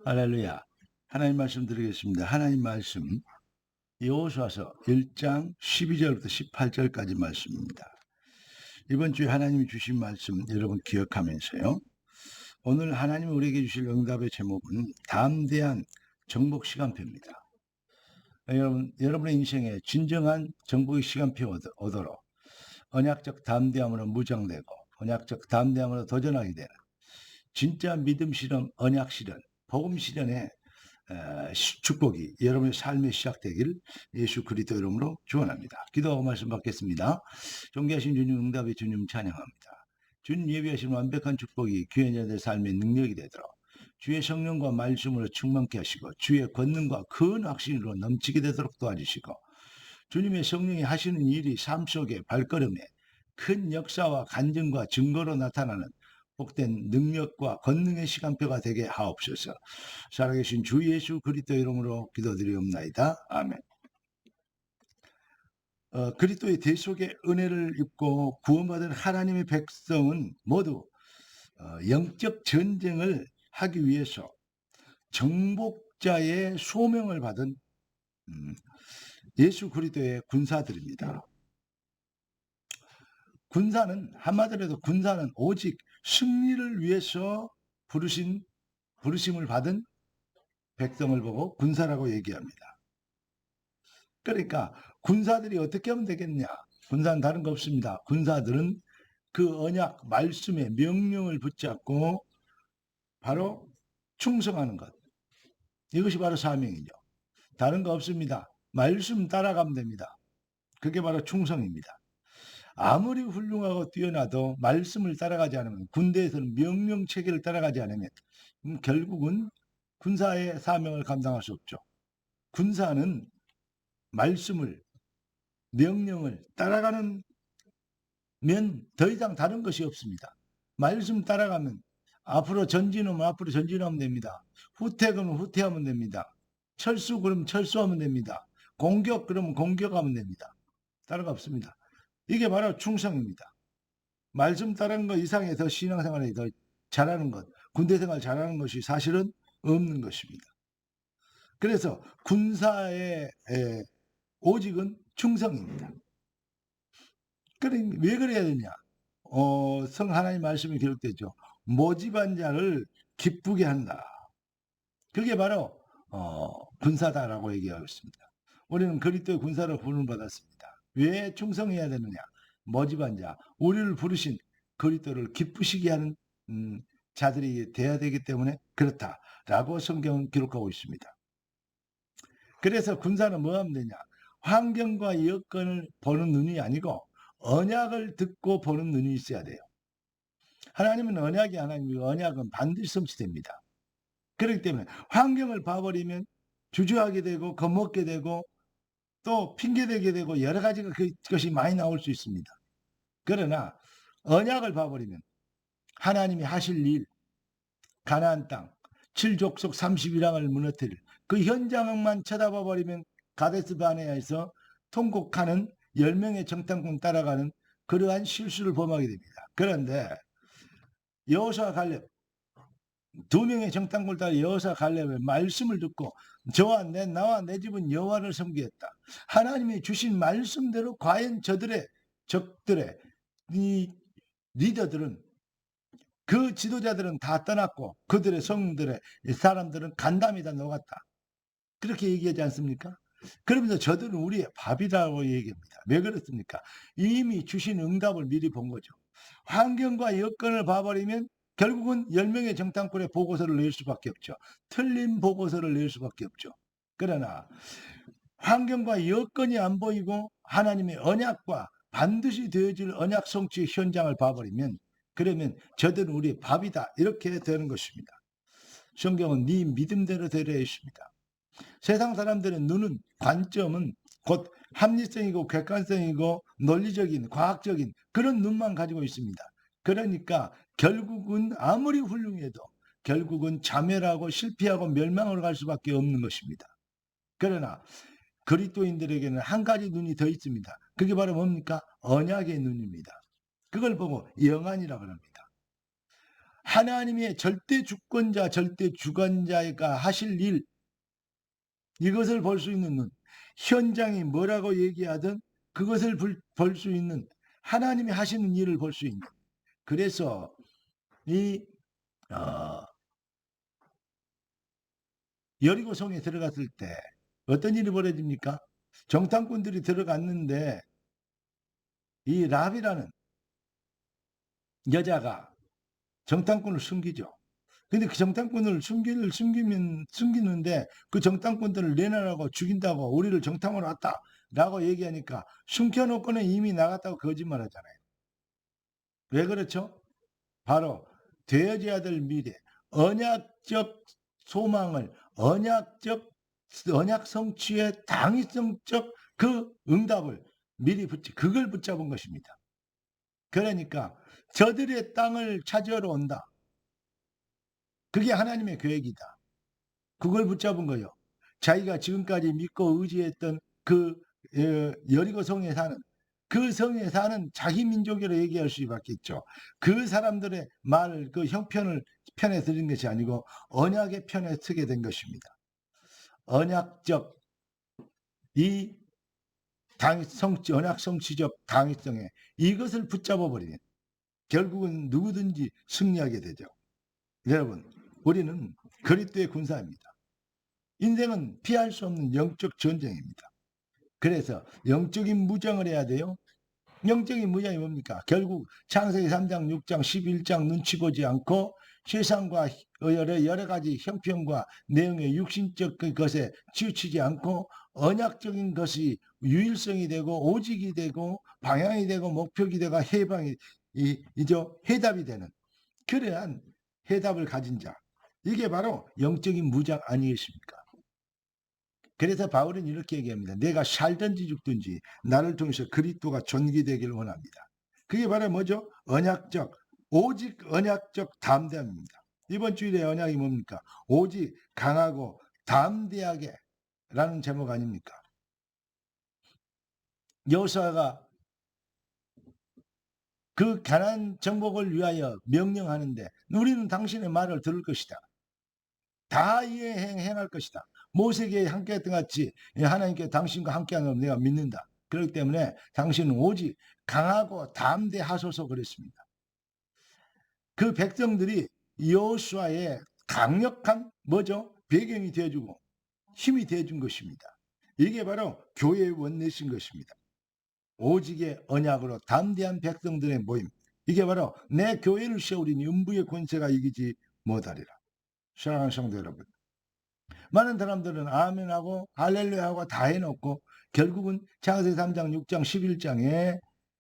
할렐루야. 하나님 말씀 드리겠습니다. 하나님 말씀 여호수아서 1장 12절부터 18절까지 말씀입니다. 이번 주에 하나님이 주신 말씀 여러분 기억하면서요. 오늘 하나님이 우리에게 주실 응답의 제목은 담대한 정복 시간표입니다. 여러분의 인생에 진정한 정복의 시간표 오도록 언약적 담대함으로 무장되고 언약적 담대함으로 도전하게 되는 진짜 믿음 실현, 언약 실현, 복음 실현의 축복이 여러분의 삶에 시작되기를 예수 그리스도 이름으로 축원합니다. 기도하고 말씀 받겠습니다. 존귀하신 주님, 응답의 주님 찬양합니다. 주님 예비하신 완벽한 축복이 교회자들 삶의 능력이 되도록 주의 성령과 말씀으로 충만케 하시고 주의 권능과 큰 확신으로 넘치게 되도록 도와주시고 주님의 성령이 하시는 일이 삶 속의 발걸음에 큰 역사와 간증과 증거로 나타나는 복된 능력과 권능의 시간표가 되게 하옵소서. 살아계신 주 예수 그리스도 이름으로 기도드리옵나이다. 아멘. 그리스도의 대속의 은혜를 입고 구원받은 하나님의 백성은 모두 영적 전쟁을 하기 위해서 정복자의 소명을 받은 예수 그리스도의 군사들입니다. 군사는 한마디로 해서 군사는 오직 승리를 위해서 부르심을 받은 백성을 보고 군사라고 얘기합니다. 그러니까 군사들이 어떻게 하면 되겠냐? 군사는 다른 거 없습니다. 군사들은 그 언약 말씀의 명령을 붙잡고 바로 충성하는 것. 이것이 바로 사명이죠. 다른 거 없습니다. 말씀 따라가면 됩니다. 그게 바로 충성입니다. 아무리 훌륭하고 뛰어나도 말씀을 따라가지 않으면, 군대에서는 명령 체계를 따라가지 않으면 결국은 군사의 사명을 감당할 수 없죠. 군사는 말씀을, 명령을 따라가는 면 더 이상 다른 것이 없습니다. 말씀 따라가면 앞으로 전진하면 앞으로 전진하면 됩니다. 후퇴 그러면 후퇴하면 됩니다. 철수 그러면 철수하면 됩니다. 공격 그러면 공격하면 됩니다. 다른 거 없습니다. 이게 바로 충성입니다. 말씀 따르는 것 이상의 더 신앙생활에 더 잘하는 것, 군대생활 잘하는 것이 사실은 없는 것입니다. 그래서 군사의 오직은 충성입니다. 왜 그래야 되냐? 성 하나님 말씀이 기록되죠. 모집한 자를 기쁘게 한다. 그게 바로 군사다라고 얘기하고 있습니다. 우리는 그리스도의 군사로 부름을 받았습니다. 왜 충성해야 되느냐? 모집한 자, 우리를 부르신 그리스도를 기쁘시게 하는 자들이 돼야 되기 때문에 그렇다라고 성경은 기록하고 있습니다. 그래서 군사는 뭐 하면 되냐? 환경과 여건을 보는 눈이 아니고 언약을 듣고 보는 눈이 있어야 돼요. 하나님은 언약이 하나님이고 언약은 반드시 성취됩니다. 그렇기 때문에 환경을 봐버리면 주저하게 되고 겁먹게 되고 또 핑계대게 되고 여러 가지가 그것이 많이 나올 수 있습니다. 그러나 언약을 봐버리면 하나님이 하실 일, 가나안 땅 7족속 31왕을 무너뜨릴 그 현장만 쳐다봐버리면 가데스 바네아에서 통곡하는 10명의 정탐꾼 따라가는 그러한 실수를 범하게 됩니다. 그런데 여호수아 갈렙 2명의 정탐꾼을 따라 여호수아 갈렙의 말씀을 듣고 나와 내 집은 여호와를 섬기겠다. 하나님이 주신 말씀대로 과연 저들의 적들의 이 리더들은 그 지도자들은 다 떠났고 그들의 성들의 사람들은 간담이 다 녹았다. 그렇게 얘기하지 않습니까? 그러면서 저들은 우리의 밥이라고 얘기합니다. 왜 그렇습니까? 이미 주신 응답을 미리 본 거죠. 환경과 여건을 봐버리면 결국은 10명의 정탐꾼의 보고서를 낼 수밖에 없죠. 틀린 보고서를 낼 수밖에 없죠. 그러나 환경과 여건이 안 보이고 하나님의 언약과 반드시 되어질 언약 성취의 현장을 봐버리면 그러면 저들은 우리의 밥이다 이렇게 되는 것입니다. 성경은 네 믿음대로 되려 있습니다. 세상 사람들의 눈은 관점은 곧 합리성이고 객관성이고 논리적인 과학적인 그런 눈만 가지고 있습니다. 그러니까 결국은 아무리 훌륭해도 결국은 자멸하고 실패하고 멸망으로 갈 수밖에 없는 것입니다. 그러나 그리스도인들에게는 한 가지 눈이 더 있습니다. 그게 바로 뭡니까? 언약의 눈입니다. 그걸 보고 영안이라고 합니다. 하나님의 절대 주권자, 절대 주관자가 하실 일, 이것을 볼 수 있는 눈, 현장이 뭐라고 얘기하든 그것을 볼 수 있는, 하나님이 하시는 일을 볼 수 있는. 그래서 이 여리고성에 들어갔을 때 어떤 일이 벌어집니까? 정탐꾼들이 들어갔는데 이 랍이라는 여자가 정탐꾼을 숨기죠. 근데 그 정탐꾼을 숨기는데 그 정탐꾼들을 내놔라고 죽인다고, 우리를 정탐하러 왔다라고 얘기하니까 숨겨놓고는 이미 나갔다고 거짓말 하잖아요. 왜 그렇죠? 바로 되어져야 될 미래, 언약적 소망을, 언약 성취의 당위성적 그 응답을 미리 그걸 붙잡은 것입니다. 그러니까 저들의 땅을 차지하러 온다. 그게 하나님의 계획이다. 그걸 붙잡은 거예요. 자기가 지금까지 믿고 의지했던 그 여리고 성에 사는, 그 성에 사는 자기 민족이라고 얘기할 수밖에 있죠. 그 사람들의 말, 그 형편을 편에 들인 것이 아니고 언약의 편에 서게 된 것입니다. 언약적 이 언약 성취적 당위성에 이것을 붙잡아 버리면 결국은 누구든지 승리하게 되죠. 여러분, 우리는 그리스도의 군사입니다. 인생은 피할 수 없는 영적 전쟁입니다. 그래서 영적인 무장을 해야 돼요. 영적인 무장이 뭡니까? 결국 창세기 3장, 6장, 11장 눈치 보지 않고 세상과 여러 가지 형편과 내용의 육신적 것에 치우치지 않고 언약적인 것이 유일성이 되고 오직이 되고 방향이 되고 목표가 되고 해답이 되는 그러한 해답을 가진 자, 이게 바로 영적인 무장 아니겠습니까? 그래서 바울은 이렇게 얘기합니다. 내가 살든지 죽든지 나를 통해서 그리스도가 존귀되길 원합니다. 그게 바로 뭐죠? 오직 언약적 담대함입니다. 이번 주일의 언약이 뭡니까? 오직 강하고 담대하게 라는 제목 아닙니까? 여호수아가 그 가나안 정복을 위하여 명령하는데 우리는 당신의 말을 들을 것이다. 다 행할 것이다. 모세에게 함께했던 같이 하나님께 당신과 함께하는 내가 믿는다. 그렇기 때문에 당신은 오직 강하고 담대하소서 그랬습니다. 그 백성들이 여호수아의 강력한 뭐죠? 배경이 되어주고 힘이 되어준 것입니다. 이게 바로 교회의 원내신 것입니다. 오직의 언약으로 담대한 백성들의 모임. 이게 바로 내 교회를 세우리니 음부의 권세가 이기지 못하리라. 사랑하는 성도 여러분, 많은 사람들은 아멘하고 할렐루야하고 다 해놓고 결국은 창세기 3장, 6장, 11장에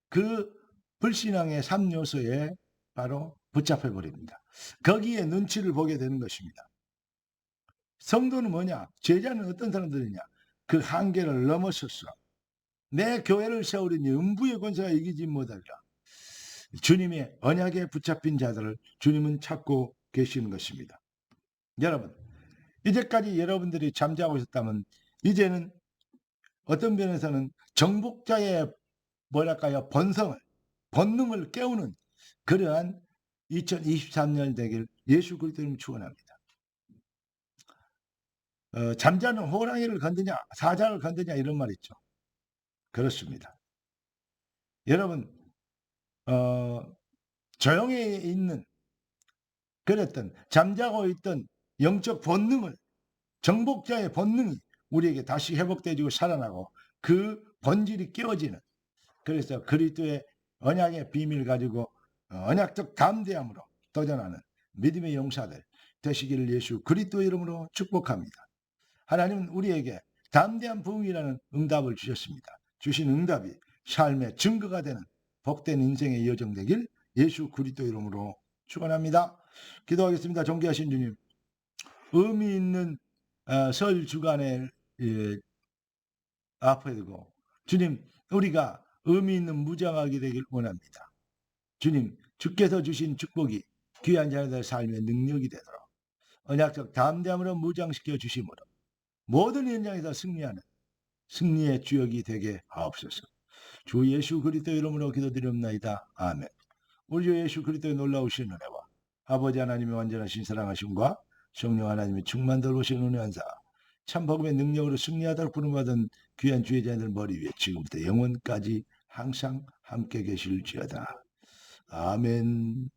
그 불신앙의 3요소에 바로 붙잡혀 버립니다. 거기에 눈치를 보게 되는 것입니다. 성도는 뭐냐? 제자는 어떤 사람들이냐? 그 한계를 넘어섰어. 내 교회를 세우리니 음부의 권세가 이기지 못하리라. 주님의 언약에 붙잡힌 자들을 주님은 찾고 계시는 것입니다. 여러분, 이제까지 여러분들이 잠자고 있었다면 이제는 어떤 면에서는 정복자의 본능을 깨우는 그러한 2023년 되길 예수 그리스도님 축원합니다. 잠자는 호랑이를 건드냐 사자를 건드냐 이런 말 있죠. 그렇습니다. 여러분 조용히 있는 그랬던 잠자고 있던 영적 본능을, 정복자의 본능이 우리에게 다시 회복되고 살아나고 그 본질이 깨어지는, 그래서 그리스도의 언약의 비밀 가지고 언약적 담대함으로 도전하는 믿음의 용사들 되시기를 예수 그리스도 이름으로 축복합니다. 하나님은 우리에게 담대한 부흥이라는 응답을 주셨습니다. 주신 응답이 삶의 증거가 되는 복된 인생의 여정 되길 예수 그리스도 이름으로 축원합니다. 기도하겠습니다. 존귀하신 주님, 의미 있는 설 주간에 앞에 두고 주님, 우리가 의미 있는 무장하게 되길 원합니다. 주님, 주께서 주신 축복이 귀한 자녀들의 삶의 능력이 되도록 언약적 담대함으로 무장시켜 주심으로 모든 현장에서 승리하는 승리의 주역이 되게 하옵소서. 주 예수 그리스도 이름으로 기도드립니다. 아멘. 우리 주 예수 그리스도의 놀라우신 은혜와 아버지 하나님의 완전하신 사랑하심과 성령 하나님의 충만들 오신 은혜 한사 참 복음의 능력으로 승리하도록 부름받은 귀한 주의 자들 머리 위에 지금부터 영원까지 항상 함께 계실지어다. 아멘.